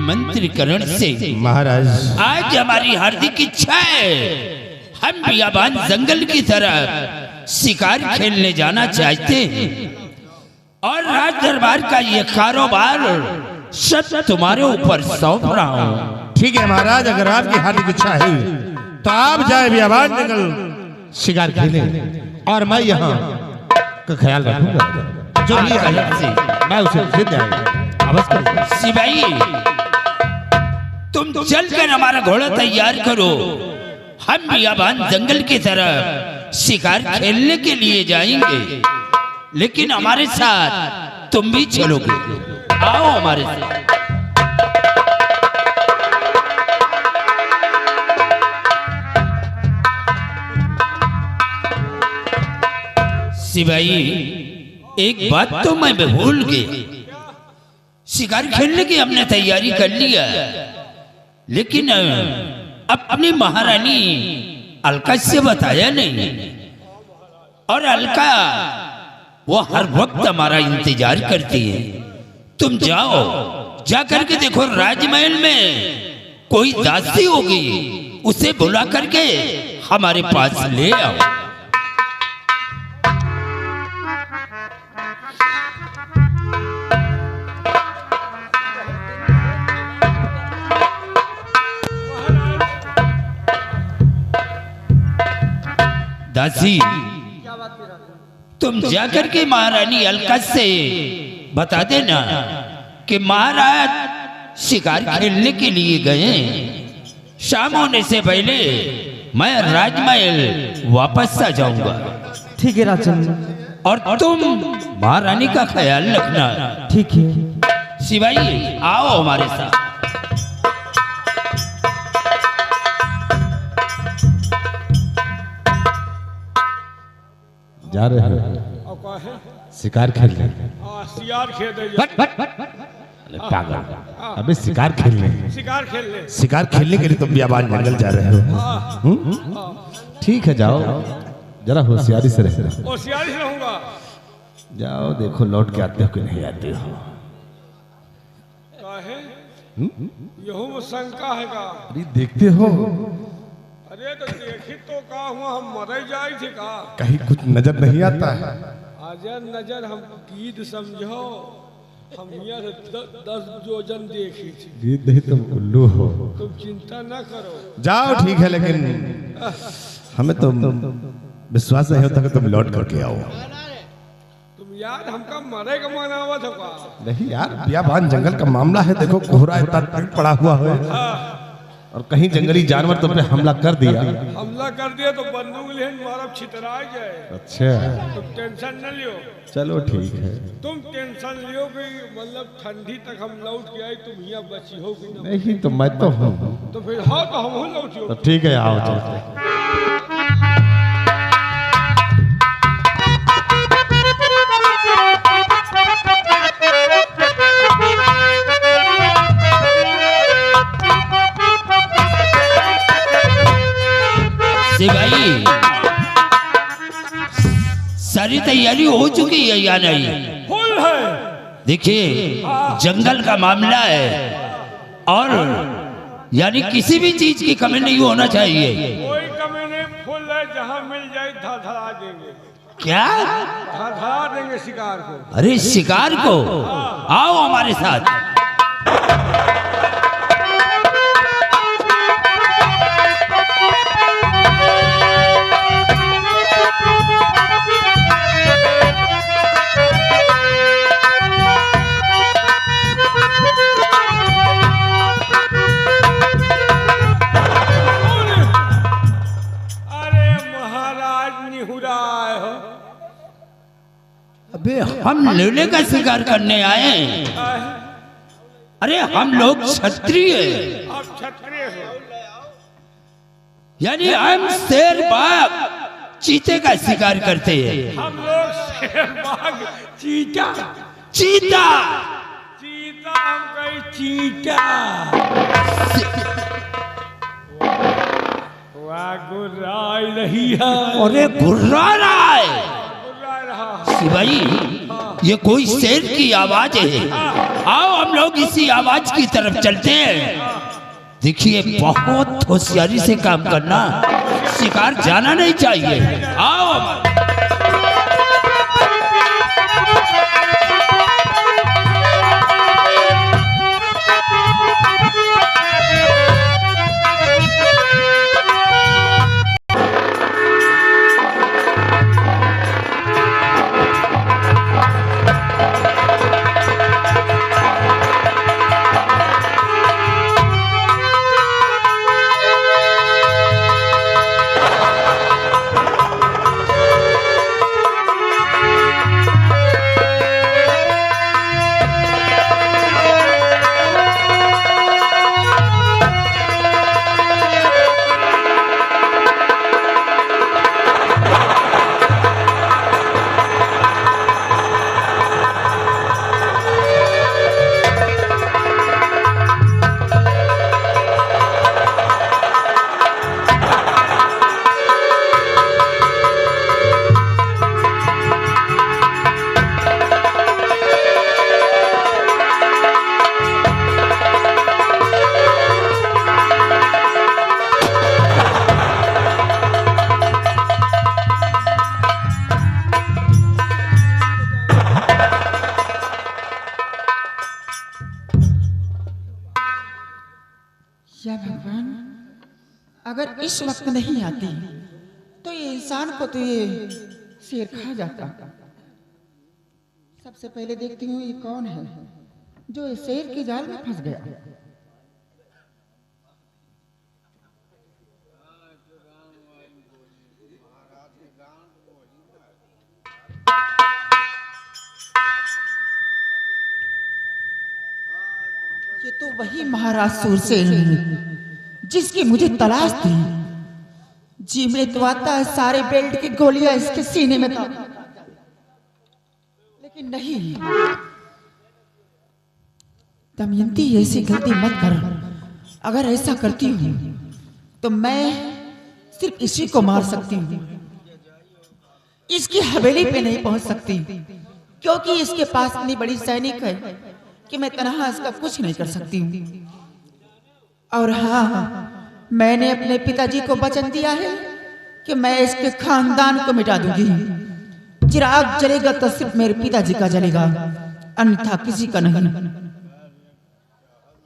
मंत्री करण सिंह महाराज, आज हमारी हार्दिक इच्छा है, हम बियाबान जंगल की तरफ शिकार खेलने जाना चाहते हैं और राज दरबार का ये कारोबार सब तुम्हारे ऊपर सौंप रहा हूँ। ठीक है महाराज, अगर आपकी हार्दिक इच्छा है तो आप जाए बियाबान जंगल शिकार खेले और मैं यहाँ का ख्याल रखूंगा। जो भी आए मैं उसे खरीद जाएगा अवश्य। सिपाही, तुम चलकर हमारा घोड़ा तैयार करो, हम बियाबान जंगल की तरफ शिकार खेलने के लिए जाएंगे, लेकिन हमारे साथ तुम भी चलोगे। आओ हमारे साथ। सिपाही, एक बात तो मैं भूल गया, शिकार खेलने की हमने तैयारी कर लिया, लेकिन अपनी महारानी अलका से बताया नहीं। और अलका वो हर वक्त हमारा इंतजार करती है। तुम जाओ, जाकर के देखो राजमहल में कोई दासी होगी, उसे बुला करके हमारे पास ले आओ। दासी, तुम जाकर के महारानी अलका से बता देना कि महाराज शिकार खेलने के लिए गए। शाम होने से पहले मैं राजमहल वापस आ जाऊंगा। ठीक है राजन। और तुम महारानी का ख्याल रखना। ठीक है। सिपाही आओ हमारे साथ। जा रहे हो शिकार खेलने? शिकार खेलने पागल, अबे शिकार खेलने। शिकार खेलने के लिए तुम बियाबान जंगल जा रहे हो। ठीक है जाओ, जरा होशियारी से रहना। होशियारी से रहूंगा। जाओ देखो लौट के आते हो कि नहीं आते हो। काहे? यहू में शंका है का? अरे देखते हो। अरे तो देखी तो का हुआ, हम मरे जाए थे का? कहीं कुछ नजर नहीं आता है? अजय नजर हम गीत समझो, हम यहाँ से 10 जोजन देखी थी। गीत नहीं तुम उल्लू हो। तुम चिंता न करो। जाओ ठीक है, लेकिन हमें तो विश्वास नहीं होता कि तुम लौट करके आओ। तुम यार हमका मरे का मनावा था का? नहीं यार, बियाबान जंगल का मामला है। देखो कोहरा इतना तंग पड़ा हुआ है और कहीं जंगली जानवर तुम पे हमला कर दिया। हमला कर दिया तो बंदूक ले मारा छितरा जाए। अच्छा तुम टेंशन न लियो। चलो ठीक है। तुम टेंशन लियो कि मतलब ठंडी तक हम लौट के आए, तुम यहाँ बची हो कि नहीं तो मैं तो हूँ। तो फिर हाँ तो हम लौटियो। तो ठीक है आओ चलते। सिपाही सारी तैयारी हो चुकी है या नहीं? फुल है। देखिए जंगल का मामला है और यानी किसी भी चीज की कमी नहीं होना चाहिए। कोई कमी नहीं, फुल है। जहाँ मिल जाए धड़ा देंगे। क्या धड़ा देंगे शिकार को? अरे शिकार को? आओ हमारे साथ। अबे हम नीले का शिकार करने आए। अरे हम लोग क्षत्रिय हैं। आप क्षत्रिय हो? यानी हम शेर बाघ चीते का शिकार करते हैं। हम लोग शेर बाघ चीता। चीता चीता हम कहीं चीता। वाह गुर्राई रही है। अरे गुर्रा रहा है सिपाही, ये कोई शेर की आवाज है। आओ हम लोग इसी आवाज की तरफ चलते हैं। देखिए बहुत होशियारी से काम करना, शिकार जाना नहीं चाहिए। आओ या भगवान, अगर इस वक्त नहीं आती तो ये इंसान को तो ये शेर खा जाता। सबसे पहले देखती हूँ ये कौन है। जो इस शेर की जाल में फंस गया। ये तो वही महाराज सूरसेन है जिसकी मुझे तलाश थी। जी में तो आता है सारे बेल्ट की गोलियां इसके सीने में था, लेकिन नहीं। दमयंती ऐसी गलती मत कर। अगर ऐसा करती हूँ तो मैं सिर्फ इसी को मार सकती हूँ, इसकी हवेली पे नहीं पहुंच सकती, क्योंकि इसके पास इतनी बड़ी सैनिक है कि मैं तनहा इसका कुछ नहीं कर सकती हूँ। और हाँ, मैंने अपने पिताजी को वचन दिया है कि मैं इसके खानदान को मिटा दूंगी। चिराग जलेगा तो सिर्फ मेरे पिताजी का जलेगा, अन्यथा किसी का नहीं।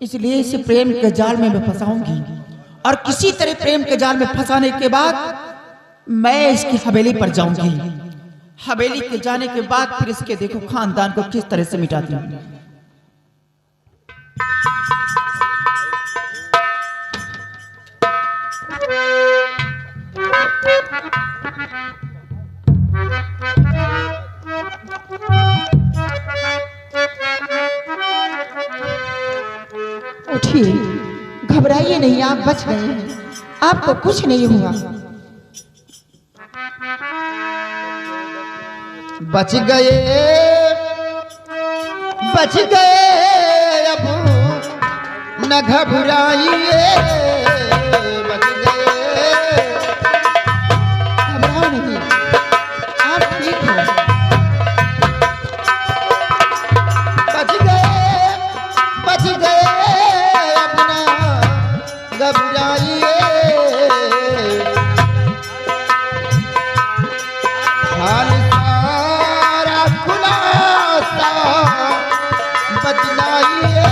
इसलिए इसे प्रेम के जाल में मैं फंसाऊंगी, और किसी तरह प्रेम के जाल में फंसाने के बाद मैं इसकी हवेली पर जाऊंगी। हवेली के जाने के बाद फिर इसके देखो खानदान को किस तरह से मिटाती हूँ। उठिए, घबराइए नहीं, आप बच गए हैं, आपको कुछ नहीं हुआ। बच गए, बच गए, अब न घबराइए, बच गए, घबराओ नहीं, आप ठीक हो। बच गए, बच गए, अब न घबराइए, हाल सारा खुलासा बतलाइए,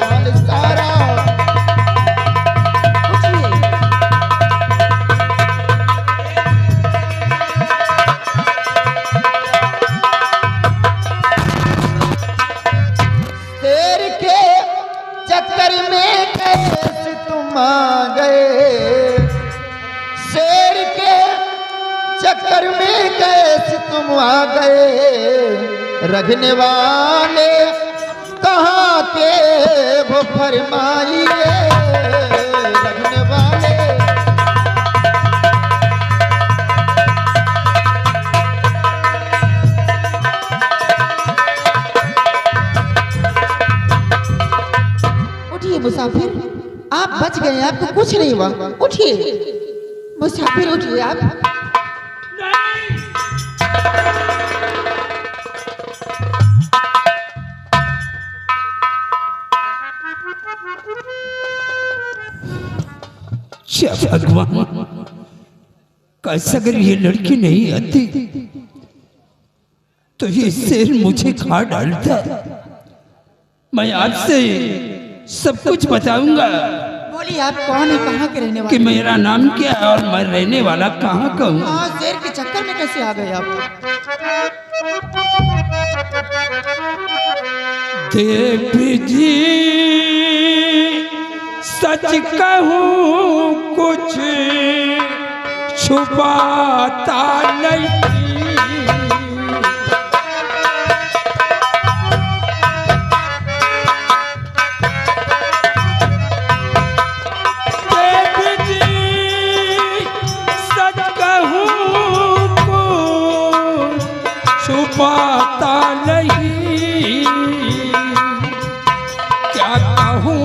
हाल सारा। शेर के चक्कर में कैसे तुम आ गए, शेर के चक्कर में कैसे तुम आ गए, रखने वाले कहाँ के वो फरमाइए, रखने वाले। उठिए मुसाफिर, आप बच गए, आपको कुछ नहीं हुआ। उठिए मुसाफिर, उठिए आप। भगवान, कैसे अगर ये लड़की नहीं आती तो ये शेर मुझे खा डालता। मैं आपसे सब कुछ बताऊंगा। बोलिए, आप कौन है, कहाँ के रहने वाले? कि मेरा नाम क्या है और मैं रहने वाला कहाँ का हूँ। हाँ, शेर के चक्कर में कैसे आ गए आप? देवी जी सच कहूँ कुछ छुपाता नहीं, देवी जी सच कहूँ कुछ छुपाता नहीं, क्या कहूँ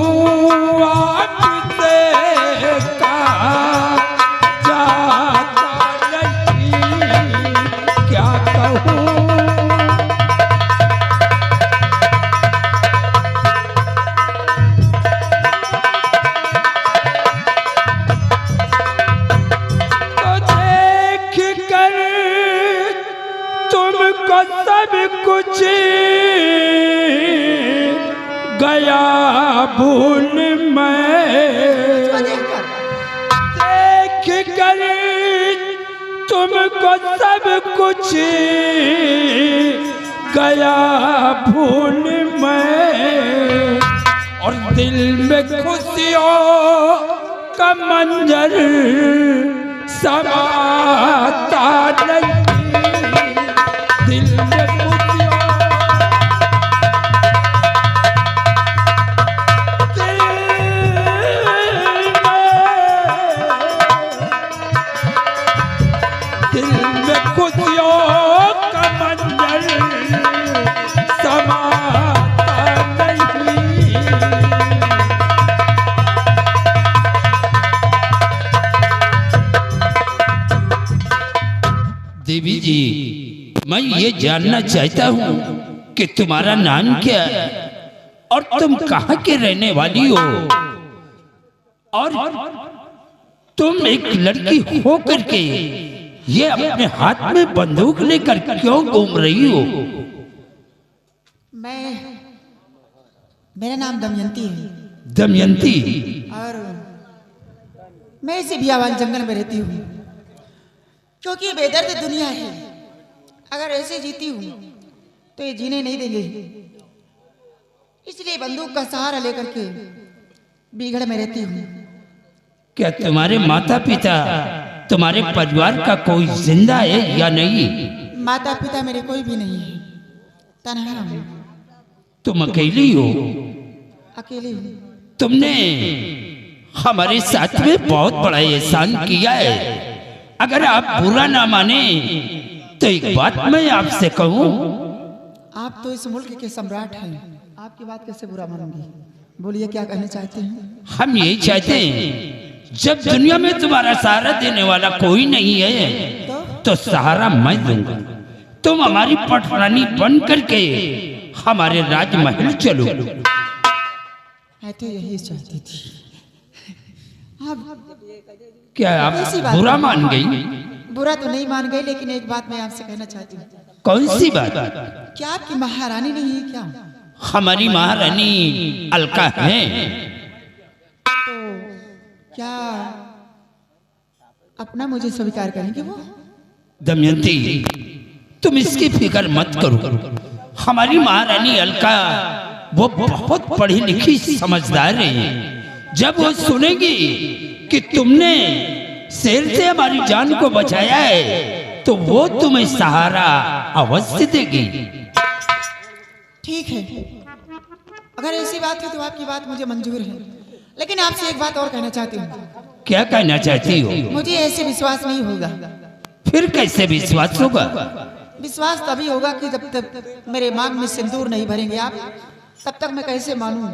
आपसे कहा जाता नहीं, क्या कहूँ। तो देख कर तुमको सब कुछ गया भूल मैं, देख कर तुमको सब कुछ गया भूल मैं और दिल में खुशियों का मंजर समाता नहीं। दिल में खुशियों खुशियों का मंजर समाता नहीं। देवी जी, मैं ये जानना चाहता हूँ कि तुम्हारा नाम क्या है और तुम कहाँ के रहने वाली हो, और तुम एक लड़की हो करके ये अपने हाथ में बंदूक लेकर क्यों घूम रही हो? मेरा नाम दमयंती है। दमयंती? और मैं इसी बियावान जंगल में रहती हूँ, क्योंकि बेदर्द दुनिया है। अगर ऐसे जीती हूँ तो ये जीने नहीं देंगे, इसलिए बंदूक का सहारा लेकर के बिगड़ में रहती हूँ। क्या तुम्हारे माता पिता, तुम्हारे परिवार का कोई जिंदा है या नहीं? माता पिता मेरे कोई भी नहीं है, तन्हा हूँ। तुम अकेली हो? अकेली हूँ। तुमने हमारे साथ में बहुत बड़ा एहसान किया है। अगर आप बुरा ना माने तो एक बात मैं आपसे कहूँ। आप तो इस मुल्क के सम्राट हैं, आपकी बात कैसे बुरा मानूंगी? बोलिए, क्या कहना चाहते हैं? हम यही चाहते हैं, जब दुनिया में तुम्हारा सहारा देने वाला कोई नहीं है तो सहारा मैं दूंगा। तुम हमारी पटरानी बन करके हमारे राजमहल चलो। मैं तो यही चाहती थी। क्या आप बुरा मान गई? बुरा तो नहीं मान गई, लेकिन एक बात मैं आपसे कहना चाहती हूँ। कौन सी बात? क्या आपकी महारानी नहीं है क्या? हमारी महारानी अलका है। तो क्या अपना मुझे स्वीकार करेंगे वो? दमयंती, तुम इसकी फिक्र मत करो। हमारी महारानी अलका वो बहुत पढ़ी लिखी समझदार है। जब वो सुनेगी कि तुमने शेर से हमारी जान को बचाया है तो वो तुम्हें सहारा अवश्य देगी। ठीक है, अगर ऐसी बात है तो आपकी बात मुझे मंजूर है, लेकिन आपसे एक बात और कहना चाहती हूँ। क्या कहना चाहती हो? मुझे ऐसे विश्वास नहीं होगा। फिर कैसे विश्वास होगा? विश्वास तभी होगा कि जब तक मेरे मांग में सिंदूर नहीं भरेंगे आप, तब तक मैं कैसे मानूं?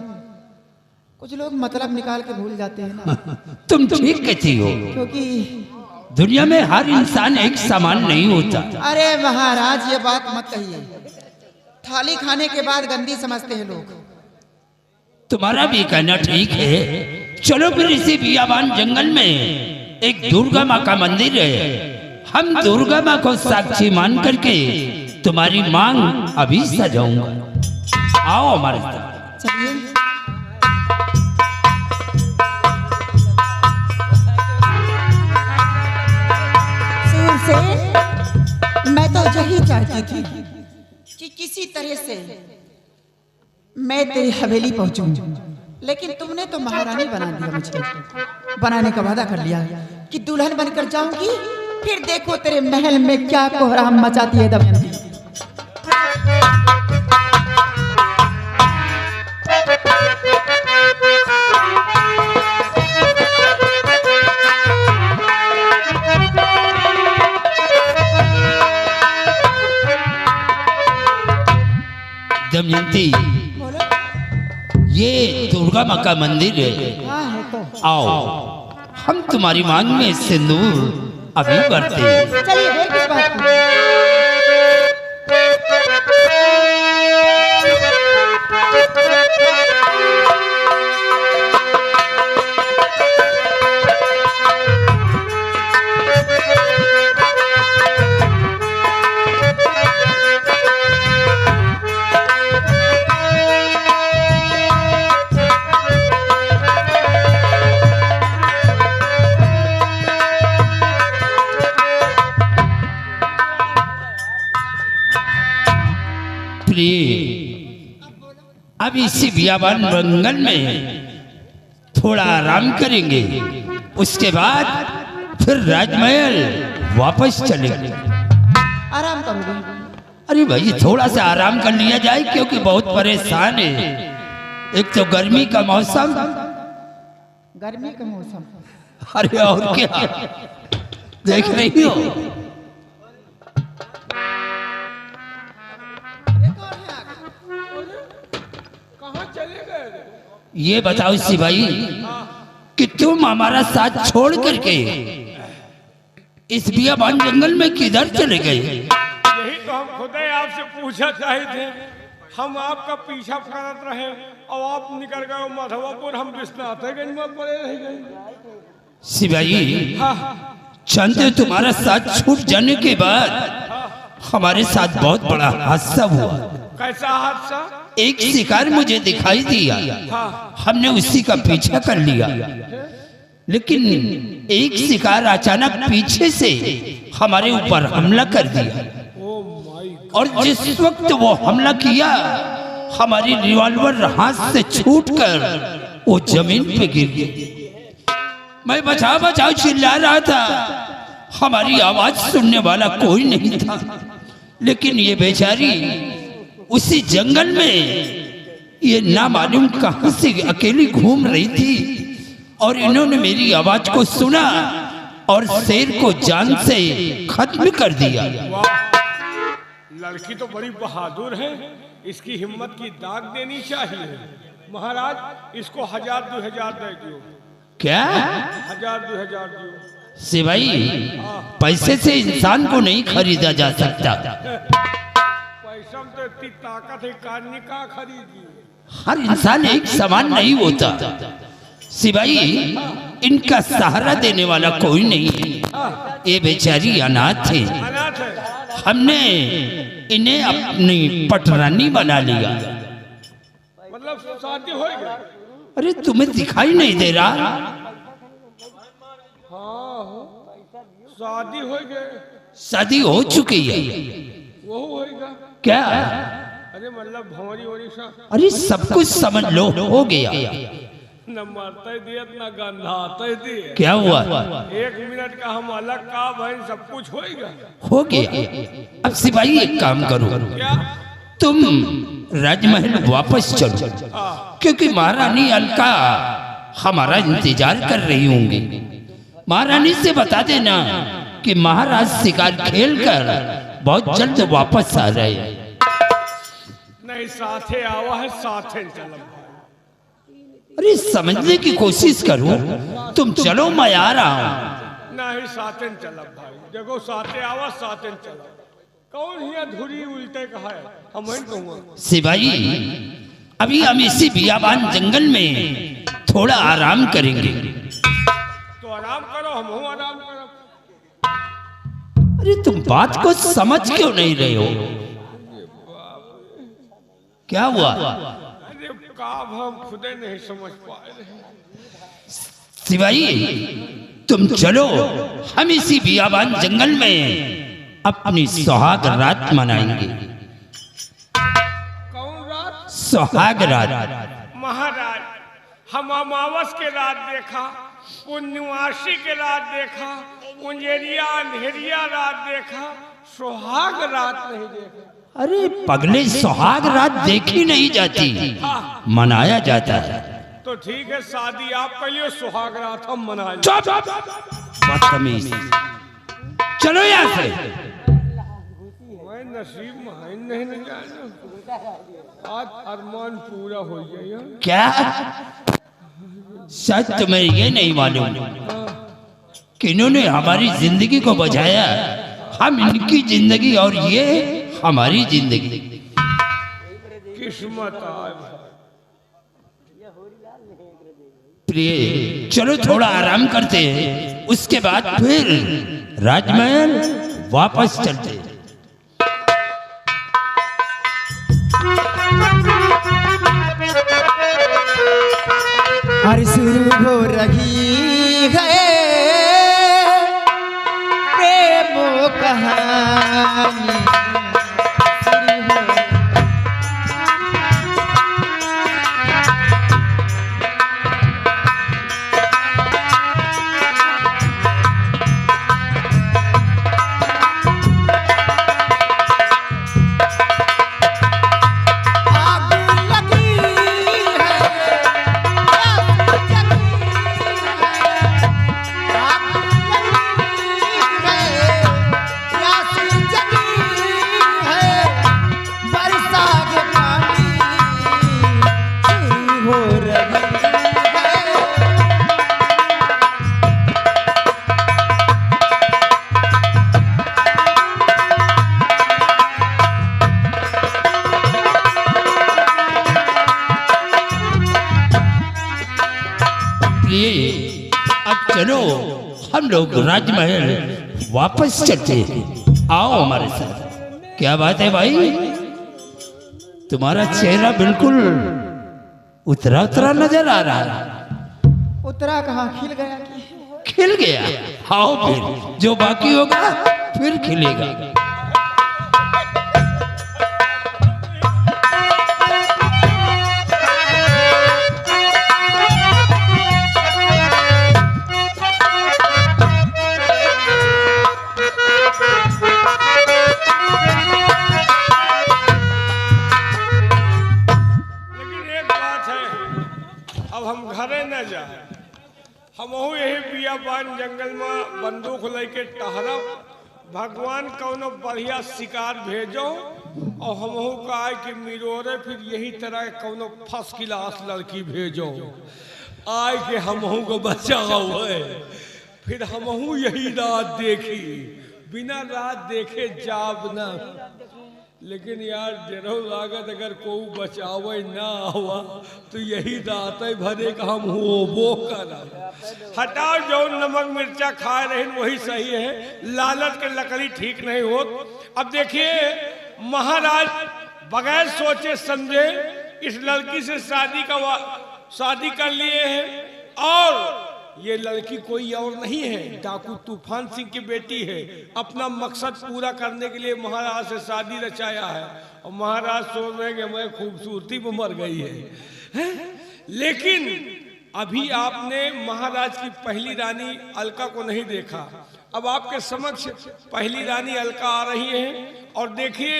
कुछ लोग मतलब निकाल के भूल जाते हैं ना। तुम ठीक कहती हो, क्योंकि दुनिया में हर इंसान एक समान नहीं होता। अरे महाराज, ये बात मत कहिए। थाली खाने के बाद गंदी समझते हैं लोग। तुम्हारा भी कहना ठीक है। चलो फिर इसी बियाबान जंगल में एक दुर्गा माँ का मंदिर है, हम दुर्गा माँ को साक्षी मान करके तुम्हारी मांग अभी सजाऊंगा। आओ हमारे साथ। चलिए। मैं तो यही चाहती थी कि किसी तरह से मैं तेरी हवेली पहुंचूं, लेकिन तुमने तो महारानी बना दिया मुझे। बनाने का वादा कर लिया कि दुल्हन बनकर जाऊंगी, फिर देखो तेरे महल में क्या कोहराम मचाती है दमयंती। दमयंती, ये दुर्गा माँ का मंदिर है। हाँ है तो। आओ, हम तुम्हारी मांग में सिंदूर अभी भरते हैं। चलिए, देर किस बात की? अब इसी बियाबान जंगल में थोड़ा आराम करेंगे, उसके बाद फिर राजमहल वापस चलेंगे। आराम करोगे? अरे भाई थोड़ा सा आराम कर लिया जाए, क्योंकि बहुत परेशान है। एक तो गर्मी का मौसम। गर्मी का मौसम? अरे और क्या देख रही हो? कहाँ चले गए? ये बताओ सिपाही कि तुम हमारा साथ छोड़ करके इस बियाबान जंगल में किधर चले गए? यही तो हम खुद ही आपसे पूछा चाहे थे। हम आपका पीछा करते रहे और आप निकल गए माधवापुर, हम विश्वनाथगंज में पड़े रह गए। सिपाही चंद तुम्हारा साथ छूट जाने के बाद हमारे साथ बहुत बड़ा हादसा हुआ। कैसा हादसा? एक शिकार मुझे दिखाई दिया, हमने उसी का पीछा कर लिया, लेकिन एक शिकार अचानक पीछे से हमारे ऊपर हमला कर दिया, और जिस वक्त वो हमला किया हमारी रिवॉल्वर हाथ से छूटकर वो जमीन पे गिर गई। मैं बचाओ बचाओ चिल्ला रहा था, हमारी आवाज सुनने वाला कोई नहीं था, लेकिन ये बेचारी उसी जंगल में ये ना मालूम कहां से अकेली घूम रही थी, और इन्होंने मेरी आवाज को सुना और शेर को जान से खत्म कर दिया। लड़की तो बड़ी बहादुर है, इसकी हिम्मत की दाग देनी चाहिए। महाराज इसको 1000-2000 दे दियो। क्या? 1000-2000 दियो। सिपाही पैसे से इंसान को नहीं खरीदा जा सकता। पैसा में तो इतनी ताकत है, काटने का खरीदी। हर इंसान एक समान नहीं होता सिपाही, इनका सहारा देने वाला कोई नहीं है। ये बेचारी अनाथ है, हमने इन्हें अपनी पटरानी बना लिया। मतलब शादी हो गई? अरे तुम्हें दिखाई नहीं दे रहा? हाँ शादी हो गई। शादी हो चुकी है। वो होएगा क्या? अरे मतलब भंवरी वरी सा। अरे सब कुछ समझ लो, हो गया। न मरते दिए न गंधाते दिए। क्या हुआ? 1 मिनट का हम अलग का भाई सब कुछ होएगा। हो गया। अब सिपाही एक काम करो, क्या? तुम राजमहल वापस चलो, क्योंकि महारानी अलका हमारा इंतजार कर रही होंगी। महारानी से बता देना कि महाराज शिकार खेलकर बहुत जल्द वापस आ रहे हैं। नहीं साथे आवा है, साथे चलो। अरे समझने की कोशिश करो, तुम चलो मैं आ रहा हूँ। नहीं साथे चलो भाई, देखो साथे आवा साथे चलो। कौन ही अधूरी उल्टे कहा है, हम वही कहूँगा। सिपाही अभी हम इसी बियाबान जंगल में थोड़ा आराम करेंगे। तो आराम करो, हम आराम करो। अरे तुम बात को समझ क्यों नहीं रहे हो? क्या हुआ? अरे काब हम खुद नहीं समझ पा रहे। सिपाही तुम चलो, हम इसी बियाबान जंगल में अपनी सुहाग रात मनाएंगे। कौन रात? सुहाग रात। महाराज हम अमावस के रात देखा, पूर्णिमासी के रात देखा, उंजेरिया अंधेरिया रात देखा, सुहाग रात नहीं देखा। अरे पगले, सुहाग रात देखी नहीं जाती, मनाया जाता है। तो ठीक है, शादी आप पहले, सुहाग रात हम मना। बदतमीज, चलो यहाँ से। मैं नसीब में नहीं जाना, आज अरमान पूरा हो गया। क्या? शायद तुम्हें ये नहीं मालूम कि इन्होंने हमारी जिंदगी को बचाया, हम इनकी जिंदगी और ये हमारी जिंदगी। किस्मत प्रिय, चलो थोड़ा आराम करते हैं, उसके बाद फिर राजमहल वापस चलते हैं। और शुरू हो रही है प्रेम कहानी, इसलिए अब चलो हम लोग राजमहल वापस चलते हैं। आओ हमारे साथ। क्या बात है भाई, तुम्हारा चेहरा बिल्कुल उतरा उतरा नजर आ रहा है। उतरा कहाँ, खिल गया कि? खिल गया। आओ फिर, जो बाकी होगा फिर खिलेगा। हम यही बियाबान जंगल में बंदूक लेके टहरब, भगवान कौनो बढ़िया शिकार भेजो और हमहू कहा कि मिरोरे फिर यही तरह कौनो फर्स्ट क्लास लड़की भेजो आए के हमहू को बचाओ है। फिर हमहू यही रात देखी, बिना रात देखे जाब ना। लेकिन यार जरो लागत अगर कोई बचावे ना हुआ तो यही रात है भरे का हम वो करा। हटाओ जो नमक मिर्चा खा रहे हैं वही सही है, लालच के लकड़ी ठीक नहीं हो। अब देखिए महाराज बगैर सोचे समझे इस लड़की से शादी कर लिए हैं और ये लड़की कोई और नहीं है, डाकू तूफान सिंह की बेटी है। अपना मकसद पूरा करने के लिए महाराज से शादी रचाया है और महाराज सोच रहे हैं कि मैं खूबसूरती में मर गई है। लेकिन अभी आपने महाराज की पहली रानी अलका को नहीं देखा। अब आपके समक्ष पहली रानी अलका आ रही है और देखिए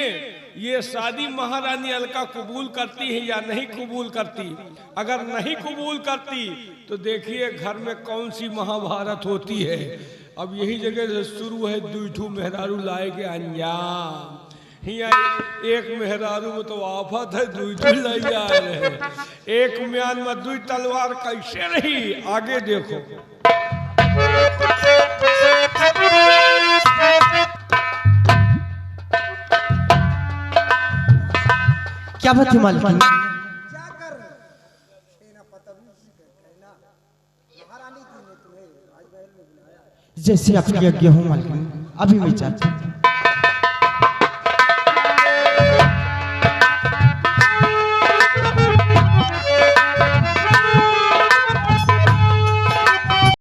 ये शादी महारानी अलका कबूल करती है या नहीं कबूल करती। अगर नहीं कबूल करती तो देखिए घर में कौन सी महाभारत होती है। अब यही जगह से शुरू है दूठू मेहरारू लाए के अंजाम। एक मेहरारू में तो आफत है, दूठू ले आ रहे। एक म्यान में दुई तलवार कैसे रही, आगे देखो। क्या बात है मालिक? जैसे आपकी आज्ञा हो मालिक, अभी मैं चाहता हूँ।